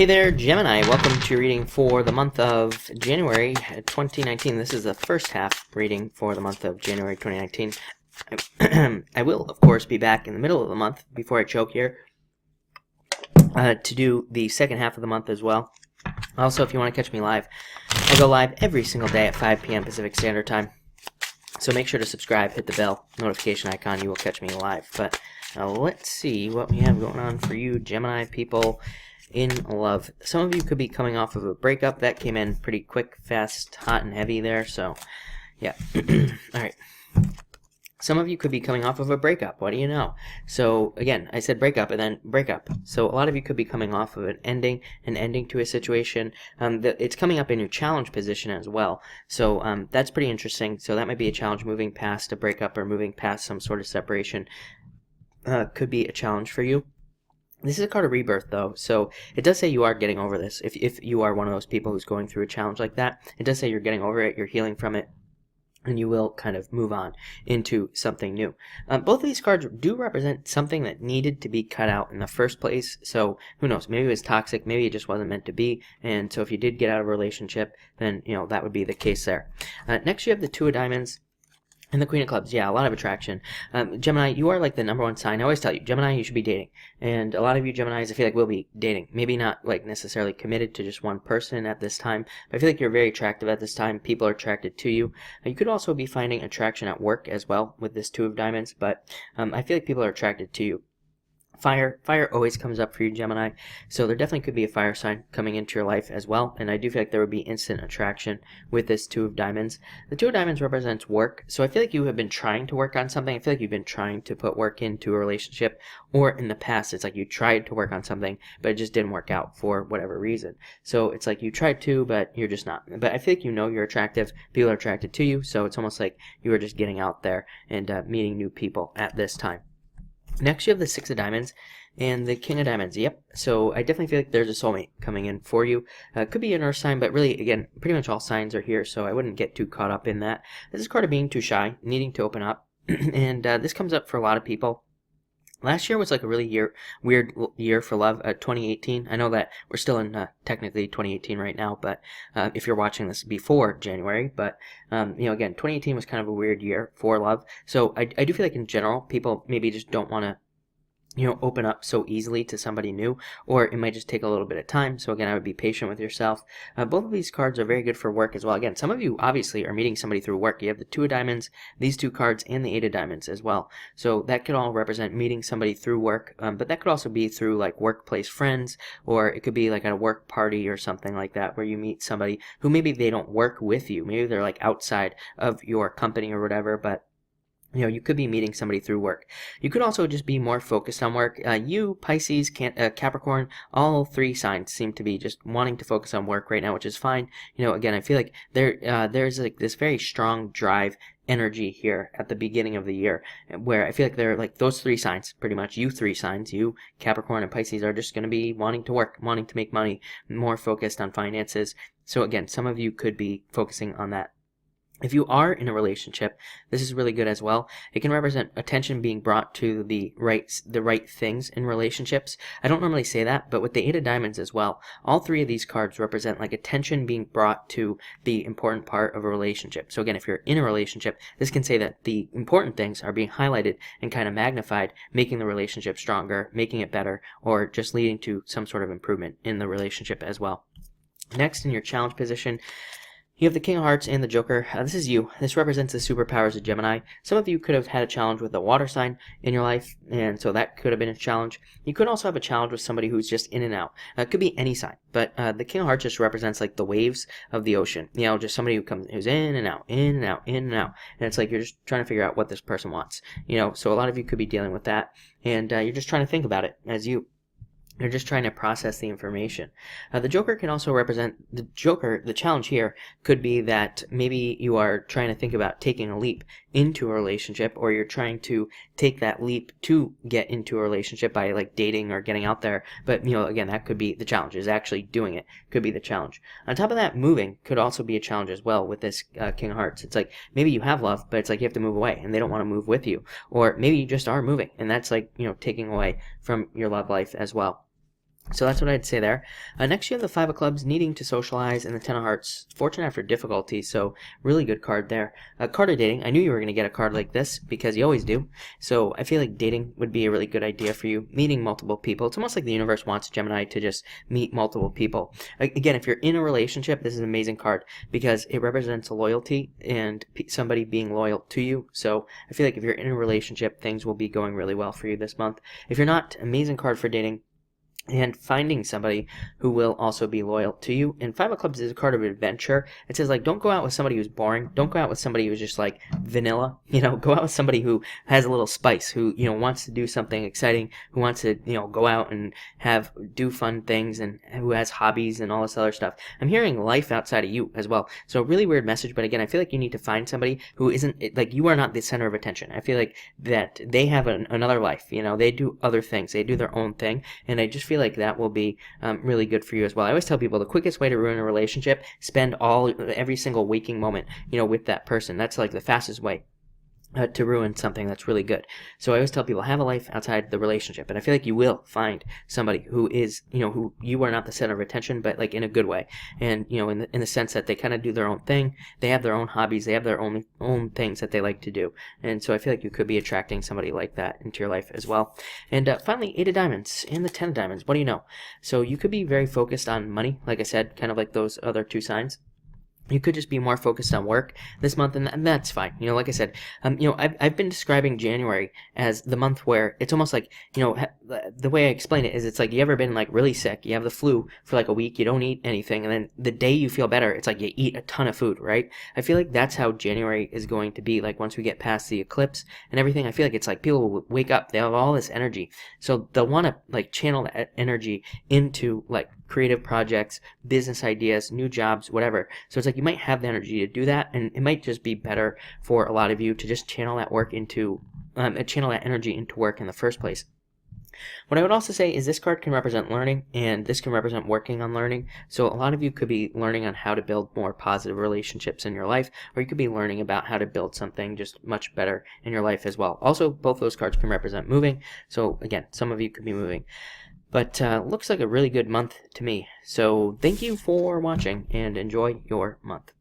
Hey there, Gemini. Welcome to your reading for the month of January 2019. This is the first half reading for the month of January 2019. I will, of course, be back in the middle of the month before I choke here to do the second half of the month as well. Also, if you want to catch me live, I go live every single day at 5 p.m. Pacific Standard Time. So make sure to subscribe, hit the bell notification icon. You will catch me live. But let's see what we have going on for you, Gemini people in love. Some of you could be coming off of a breakup that came in pretty quick, fast, hot, and heavy there. So, yeah. All right. Some of you could be coming off of a breakup. What do you know? So, again, I said breakup and then breakup. So, a lot of you could be coming off of an ending to a situation. It's coming up in your challenge position as well. So, that's pretty interesting. So, that might be a challenge moving past a breakup or moving past some sort of separation. Could be a challenge for you. This is a card of rebirth, though, so it does say you are getting over this. If you are one of those people who's going through a challenge like that, it does say you're getting over it, you're healing from it, and you will kind of move on into something new. Both of these cards do represent something that needed to be cut out in the first place, so who knows, maybe it was toxic, maybe it just wasn't meant to be, and so if you did get out of a relationship, then, you know, that would be the case there. Next you have the Two of Diamonds and the Queen of Clubs. Yeah, a lot of attraction. Gemini, you are like the #1 sign. I always tell you, Gemini, you should be dating. And a lot of you Geminis, I feel like, will be dating. Maybe not like necessarily committed to just one person at this time, but I feel like you're very attractive at this time. People are attracted to you. You could also be finding attraction at work as well with this Two of Diamonds, but I feel like people are attracted to you. Fire always comes up for you, Gemini, so there definitely could be a fire sign coming into your life as well, and I do feel like there would be instant attraction with this Two of Diamonds. The Two of Diamonds represents work, so I feel like you have been trying to work on something. I feel like you've been trying to put work into a relationship, or in the past, it's like you tried to work on something, but it just didn't work out for whatever reason. So it's like you tried to, but you're just not. But I feel like you know you're attractive, people are attracted to you, so it's almost like you are just getting out there and meeting new people at this time. Next, you have the Six of Diamonds and the King of Diamonds. Yep. So I definitely feel like there's a soulmate coming in for you. Could be an earth sign, but really, again, pretty much all signs are here, so I wouldn't get too caught up in that. This is card of being too shy, needing to open up, and this comes up for a lot of people. Last year was like a really weird year for love, 2018. I know that we're still in technically 2018 right now, but if you're watching this before January, but you know, again, 2018 was kind of a weird year for love. So I do feel like in general, people maybe just don't want to, you know, open up so easily to somebody new, or it might just take a little bit of time. So again, I would be patient with yourself. Both of these cards are very good for work as well. Again, some of you obviously are meeting somebody through work. You have the Two of Diamonds, these two cards, and the Eight of Diamonds as well. So that could all represent meeting somebody through work, but that could also be through like workplace friends, or it could be like at a work party or something like that, where you meet somebody who maybe they don't work with you. Maybe they're like outside of your company or whatever, but you know, you could be meeting somebody through work. You could also just be more focused on work. You, Pisces, Capricorn, all three signs seem to be just wanting to focus on work right now, which is fine. You know, again, I feel like there's like this very strong drive energy here at the beginning of the year, where I feel like they're like those three signs, pretty much. You three signs, you, Capricorn, and Pisces, are just going to be wanting to work, wanting to make money, more focused on finances. So again, some of you could be focusing on that. If you are in a relationship, this is really good as well. It can represent attention being brought to the right things in relationships. I don't normally say that, but with the Eight of Diamonds as well, all three of these cards represent like attention being brought to the important part of a relationship. So again, if you're in a relationship, this can say that the important things are being highlighted and kind of magnified, making the relationship stronger, making it better, or just leading to some sort of improvement in the relationship as well. Next, in your challenge position, you have the King of Hearts and the Joker. This is you. This represents the superpowers of Gemini. Some of you could have had a challenge with a water sign in your life, and so that could have been a challenge. You could also have a challenge with somebody who's just in and out. It could be any sign, but the King of Hearts just represents like the waves of the ocean. You know, just somebody who's in and out, in and out, in and out, and it's like you're just trying to figure out what this person wants. You know, so a lot of you could be dealing with that, and you're just trying to think about it as you. You're just trying to process the information. The Joker can also represent the Joker. The challenge here could be that maybe you are trying to think about taking a leap into a relationship, or you're trying to take that leap to get into a relationship by like dating or getting out there. But, you know, again, that could be the challenge, is actually doing it could be the challenge. On top of that, moving could also be a challenge as well with this King of Hearts. It's like maybe you have love, but it's like you have to move away and they don't want to move with you. Or maybe you just are moving and that's like, you know, taking away from your love life as well. So that's what I'd say there. Next, you have the Five of Clubs, needing to socialize, and the Ten of Hearts, fortune after difficulty. So really good card there. Card of dating. I knew you were going to get a card like this because you always do. So I feel like dating would be a really good idea for you. Meeting multiple people. It's almost like the universe wants Gemini to just meet multiple people. Again, if you're in a relationship, this is an amazing card because it represents loyalty and somebody being loyal to you. So I feel like if you're in a relationship, things will be going really well for you this month. If you're not, amazing card for dating and finding somebody who will also be loyal to you. And Five of Clubs is a card of adventure. It says, like, don't go out with somebody who's boring. Don't go out with somebody who's just like vanilla. Go out with somebody who has a little spice, who wants to do something exciting, who wants to go out and do fun things, and who has hobbies and all this other stuff. I'm hearing life outside of you as well. So a really weird message, but again, I feel like you need to find somebody who isn't like you are not the center of attention. I feel like that they have another life. They do other things. They do their own thing, and I just feel like that will be really good for you as well. I always tell people the quickest way to ruin a relationship, spend every single waking moment with that person. That's like the fastest way to ruin something that's really good. So I always tell people, have a life outside the relationship, and I feel like you will find somebody who is who you are not the center of attention, but like in a good way, and in the sense that they kind of do their own thing, they have their own hobbies, they have their own things that they like to do. And so I feel like you could be attracting somebody like that into your life as well. And finally, Eight of Diamonds and the Ten of Diamonds. What do you know? So you could be very focused on money, like I said, kind of like those other two signs. You could just be more focused on work this month, and that's fine. Like I said, I've been describing January as the month where it's almost like, the way I explain it is it's like you ever been like really sick, you have the flu for like a week, you don't eat anything, and then the day you feel better, it's like you eat a ton of food, right? I feel like that's how January is going to be. Like once we get past the eclipse and everything, I feel like it's like people will wake up, they have all this energy, so they'll want to like channel that energy into like creative projects, business ideas, new jobs, whatever. So it's like you might have the energy to do that, and it might just be better for a lot of you to just channel that energy into work in the first place. What I would also say is this card can represent learning, and this can represent working on learning. So a lot of you could be learning on how to build more positive relationships in your life, or you could be learning about how to build something just much better in your life as well. Also, both those cards can represent moving. So again, some of you could be moving. But looks like a really good month to me. So thank you for watching, and enjoy your month.